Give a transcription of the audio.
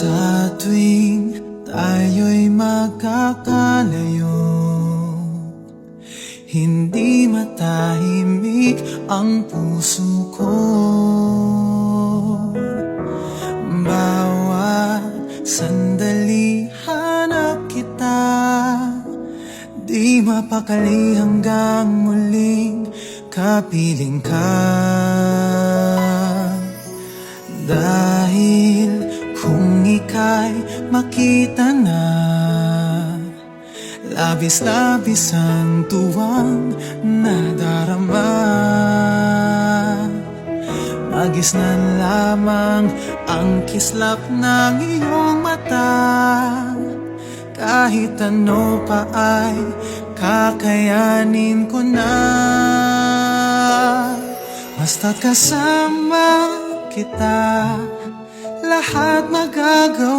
Sa tuwing tayo'y magkakalayo, hindi matahimik ang puso ko. Bawat sandali hanap kita, di mapakali hanggang muling kapiling ka. Dahil kung ika'y makita na, labis-labis ang tuwang nadarama. Magisnan lamang ang kislap ng iyong mata, kahit ano pa ay kakayanin ko na. Basta't kasama kita, lahat magagawa.